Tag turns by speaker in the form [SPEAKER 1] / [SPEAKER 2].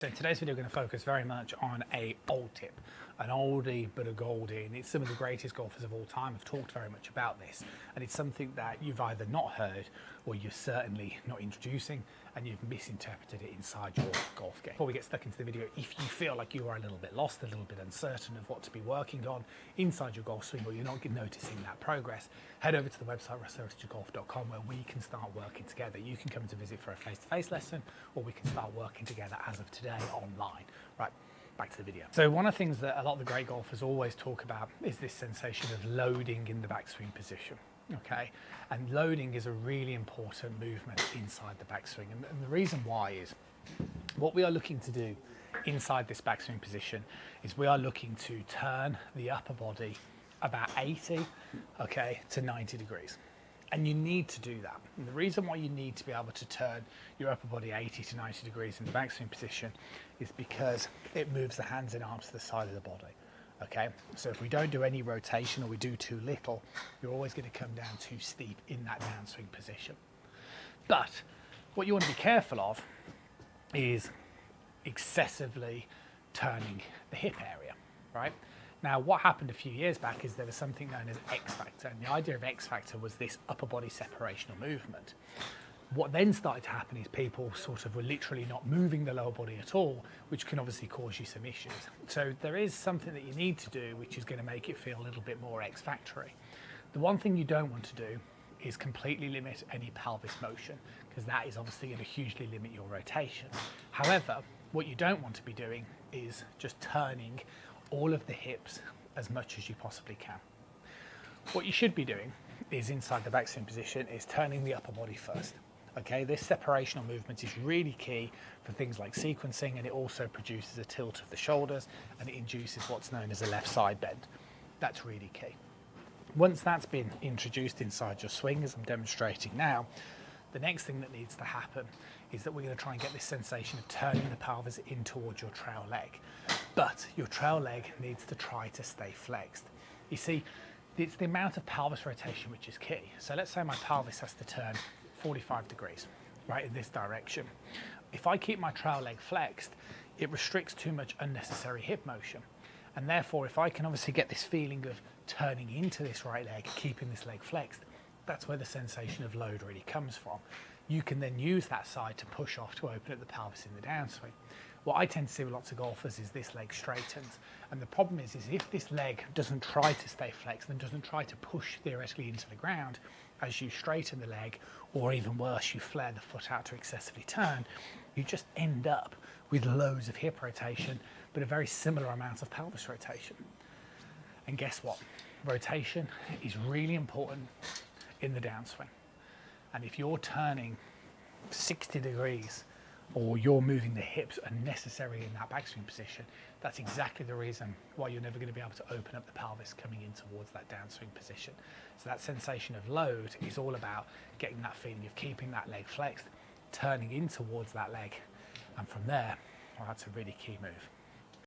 [SPEAKER 1] So in today's video, we're going to focus very much on an old tip, an oldie but a goldie, and it's some of the greatest golfers of all time have talked very much about this, and it's something that you've either not heard or you're certainly not introducing and you've misinterpreted it inside your golf game. Before we get stuck into the video, if you feel like you are a little bit lost, a little bit uncertain of what to be working on inside your golf swing, or you're not noticing that progress, head over to the website russellheritageofgolf.com where we can start working together. You can come to visit for a face-to-face lesson, or we can start working together as of today online. Right, back to the video. So one of the things that a lot of the great golfers always talk about is this sensation of loading in the backswing position. Okay, and loading is a really important movement inside the backswing, and the reason why is what we are looking to do inside this backswing position is we are looking to turn the upper body about 80 to 90 degrees. And you need to do that. And the reason why you need to be able to turn your upper body 80 to 90 degrees in the backswing position is because it moves the hands and arms to the side of the body. Okay, so if we don't do any rotation or we do too little, you're always going to come down too steep in that downswing position. But what you want to be careful of is excessively turning the hip area, right? Now, what happened a few years back is there was something known as X Factor, and the idea of X Factor was this upper body separational movement. What then started to happen is people sort of were literally not moving the lower body at all, which can obviously cause you some issues. So there is something that you need to do, which is going to make it feel a little bit more X Factory. The one thing you don't want to do is completely limit any pelvis motion, because that is obviously going to hugely limit your rotation. However, what you don't want to be doing is just turning all of the hips as much as you possibly can. What you should be doing is inside the backswing position is turning the upper body first. Okay, this separational movement is really key for things like sequencing, and it also produces a tilt of the shoulders and it induces what's known as a left side bend. That's really key. Once that's been introduced inside your swing, as I'm demonstrating now, the next thing that needs to happen is that we're going to try and get this sensation of turning the pelvis in towards your trail leg. But your trail leg needs to try to stay flexed. You see, it's the amount of pelvis rotation which is key. So let's say my pelvis has to turn 45 degrees, right, in this direction. If I keep my trail leg flexed, it restricts too much unnecessary hip motion. And therefore, if I can obviously get this feeling of turning into this right leg, keeping this leg flexed, that's where the sensation of load really comes from. You can then use that side to push off to open up the pelvis in the downswing. What I tend to see with lots of golfers is this leg straightens, and the problem is if this leg doesn't try to stay flexed and doesn't try to push theoretically into the ground as you straighten the leg, or even worse, you flare the foot out to excessively turn, you just end up with loads of hip rotation but a very similar amount of pelvis rotation. And guess what? Rotation is really important in the downswing. And if you're turning 60 degrees or you're moving the hips unnecessarily in that backswing position, that's exactly the reason why you're never going to be able to open up the pelvis coming in towards that downswing position. So that sensation of load is all about getting that feeling of keeping that leg flexed, turning in towards that leg, and from there, well, that's a really key move.